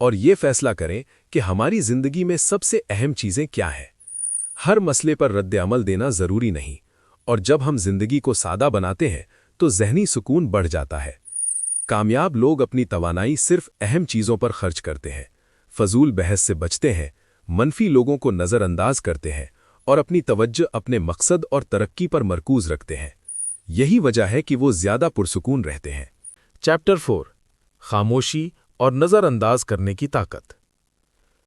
اور یہ فیصلہ کریں کہ ہماری زندگی میں سب سے اہم چیزیں کیا ہیں۔ ہر مسئلے پر رد عمل دینا ضروری نہیں، اور جب ہم زندگی کو سادہ بناتے ہیں تو ذہنی سکون بڑھ جاتا ہے۔ کامیاب لوگ اپنی توانائی صرف اہم چیزوں پر خرچ کرتے ہیں، فضول بحث سے بچتے ہیں، منفی لوگوں کو نظر انداز کرتے ہیں اور اپنی توجہ اپنے مقصد اور ترقی پر مرکوز رکھتے ہیں۔ یہی وجہ ہے کہ وہ زیادہ پرسکون رہتے ہیں۔ چیپٹر 4 خاموشی اور نظر انداز کرنے کی طاقت۔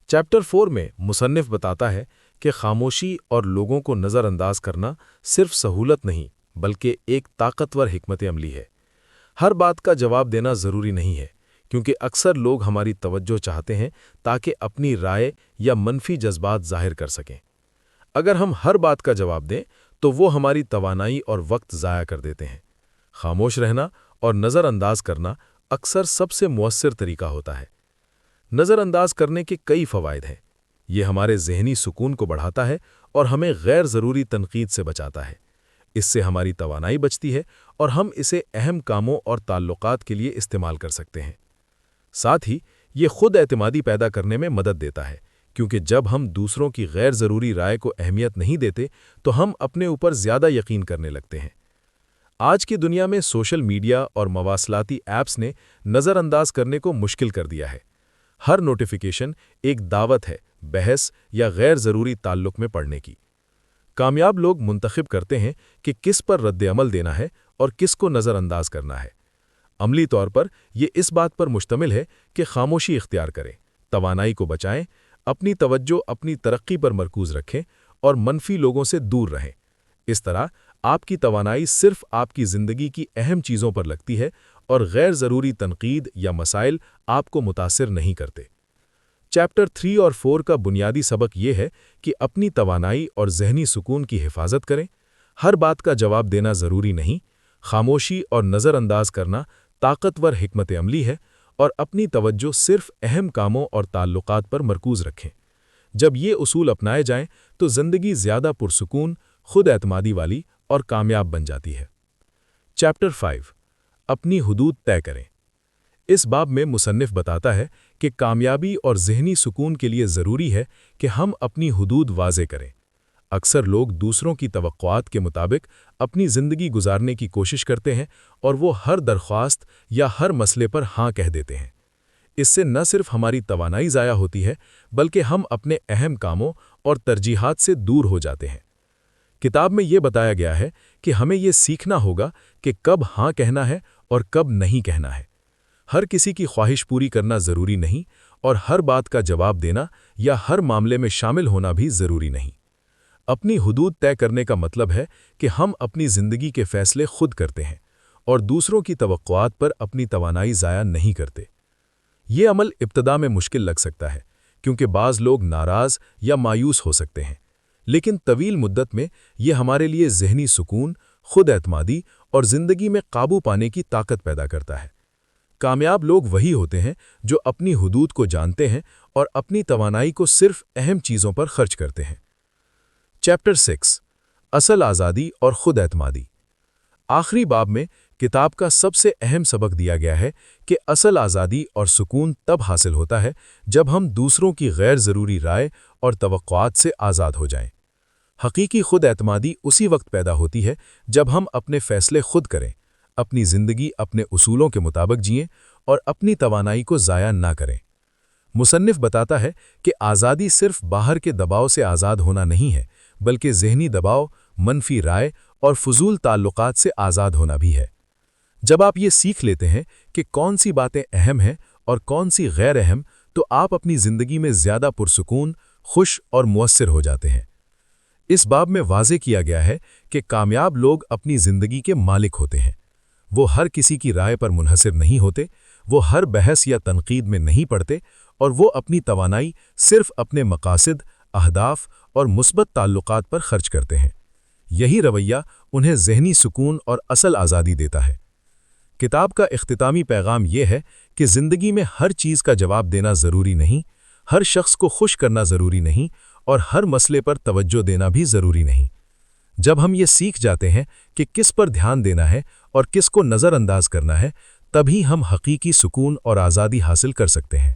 چیپٹر 4 میں مصنف بتاتا ہے کہ خاموشی اور لوگوں کو نظر انداز کرنا صرف سہولت نہیں بلکہ ایک طاقتور حکمت عملی ہے۔ ہر بات کا جواب دینا ضروری نہیں ہے، کیونکہ اکثر لوگ ہماری توجہ چاہتے ہیں تاکہ اپنی رائے یا منفی جذبات ظاہر کر سکیں۔ اگر ہم ہر بات کا جواب دیں تو وہ ہماری توانائی اور وقت ضائع کر دیتے ہیں۔ خاموش رہنا اور نظر انداز کرنا اکثر سب سے مؤثر طریقہ ہوتا ہے۔ نظر انداز کرنے کے کئی فوائد ہیں۔ یہ ہمارے ذہنی سکون کو بڑھاتا ہے اور ہمیں غیر ضروری تنقید سے بچاتا ہے۔ اس سے ہماری توانائی بچتی ہے اور ہم اسے اہم کاموں اور تعلقات کے لیے استعمال کر سکتے ہیں۔ ساتھ ہی یہ خود اعتمادی پیدا کرنے میں مدد دیتا ہے، کیونکہ جب ہم دوسروں کی غیر ضروری رائے کو اہمیت نہیں دیتے تو ہم اپنے اوپر زیادہ یقین کرنے لگتے ہیں۔ آج کی دنیا میں سوشل میڈیا اور مواصلاتی ایپس نے نظر انداز کرنے کو مشکل کر دیا ہے۔ ہر نوٹیفیکیشن ایک دعوت ہے بحث یا غیر ضروری تعلق میں پڑنے کی۔ کامیاب لوگ منتخب کرتے ہیں کہ کس پر رد عمل دینا ہے اور کس کو نظر انداز کرنا ہے۔ عملی طور پر یہ اس بات پر مشتمل ہے کہ خاموشی اختیار کریں، توانائی کو بچائیں، اپنی توجہ اپنی ترقی پر مرکوز رکھیں اور منفی لوگوں سے دور رہیں۔ اس طرح آپ کی توانائی صرف آپ کی زندگی کی اہم چیزوں پر لگتی ہے اور غیر ضروری تنقید یا مسائل آپ کو متاثر نہیں کرتے۔ چیپٹر 3 اور 4 کا بنیادی سبق یہ ہے کہ اپنی توانائی اور ذہنی سکون کی حفاظت کریں۔ ہر بات کا جواب دینا ضروری نہیں، خاموشی اور نظر انداز کرنا طاقتور حکمت عملی ہے، اور اپنی توجہ صرف اہم کاموں اور تعلقات پر مرکوز رکھیں۔ جب یہ اصول اپنائے جائیں تو زندگی زیادہ پرسکون، خود اعتمادی والی اور کامیاب بن جاتی ہے۔ چیپٹر 5 اپنی حدود طے کریں۔ اس باب میں مصنف بتاتا ہے کہ کامیابی اور ذہنی سکون کے لیے ضروری ہے کہ ہم اپنی حدود واضح کریں۔ اکثر لوگ دوسروں کی توقعات کے مطابق اپنی زندگی گزارنے کی کوشش کرتے ہیں اور وہ ہر درخواست یا ہر مسئلے پر ہاں کہہ دیتے ہیں۔ اس سے نہ صرف ہماری توانائی ضائع ہوتی ہے بلکہ ہم اپنے اہم کاموں اور ترجیحات سے دور ہو جاتے ہیں۔ کتاب میں یہ بتایا گیا ہے کہ ہمیں یہ سیکھنا ہوگا کہ کب ہاں کہنا ہے اور کب نہیں کہنا ہے۔ ہر کسی کی خواہش پوری کرنا ضروری نہیں، اور ہر بات کا جواب دینا یا ہر معاملے میں شامل ہونا بھی ضروری نہیں۔ اپنی حدود طے کرنے کا مطلب ہے کہ ہم اپنی زندگی کے فیصلے خود کرتے ہیں اور دوسروں کی توقعات پر اپنی توانائی ضائع نہیں کرتے۔ یہ عمل ابتدا میں مشکل لگ سکتا ہے، کیونکہ بعض لوگ ناراض یا مایوس ہو سکتے ہیں، لیکن طویل مدت میں یہ ہمارے لیے ذہنی سکون، خود اعتمادی اور زندگی میں قابو پانے کی طاقت پیدا کرتا ہے۔ کامیاب لوگ وہی ہوتے ہیں جو اپنی حدود کو جانتے ہیں اور اپنی توانائی کو صرف اہم چیزوں پر خرچ کرتے ہیں۔ چیپٹر 6 اصل آزادی اور خود اعتمادی۔ آخری باب میں کتاب کا سب سے اہم سبق دیا گیا ہے کہ اصل آزادی اور سکون تب حاصل ہوتا ہے جب ہم دوسروں کی غیر ضروری رائے اور توقعات سے آزاد ہو جائیں۔ حقیقی خود اعتمادی اسی وقت پیدا ہوتی ہے جب ہم اپنے فیصلے خود کریں، اپنی زندگی اپنے اصولوں کے مطابق جئیں اور اپنی توانائی کو ضائع نہ کریں۔ مصنف بتاتا ہے کہ آزادی صرف باہر کے دباؤ سے آزاد ہونا نہیں ہے، بلکہ ذہنی دباؤ، منفی رائے اور فضول تعلقات سے آزاد ہونا بھی ہے۔ جب آپ یہ سیکھ لیتے ہیں کہ کون سی باتیں اہم ہیں اور کون سی غیر اہم، تو آپ اپنی زندگی میں زیادہ پرسکون، خوش اور مؤثر ہو جاتے ہیں۔ اس باب میں واضح کیا گیا ہے کہ کامیاب لوگ اپنی زندگی کے مالک ہوتے ہیں۔ وہ ہر کسی کی رائے پر منحصر نہیں ہوتے، وہ ہر بحث یا تنقید میں نہیں پڑتے، اور وہ اپنی توانائی صرف اپنے مقاصد، اہداف اور مثبت تعلقات پر خرچ کرتے ہیں۔ یہی رویہ انہیں ذہنی سکون اور اصل آزادی دیتا ہے۔ کتاب کا اختتامی پیغام یہ ہے کہ زندگی میں ہر چیز کا جواب دینا ضروری نہیں، ہر شخص کو خوش کرنا ضروری نہیں، اور ہر مسئلے پر توجہ دینا بھی ضروری نہیں۔ جب ہم یہ سیکھ جاتے ہیں کہ کس پر دھیان دینا ہے اور کس کو نظر انداز کرنا ہے، تبھی ہم حقیقی سکون اور آزادی حاصل کر سکتے ہیں۔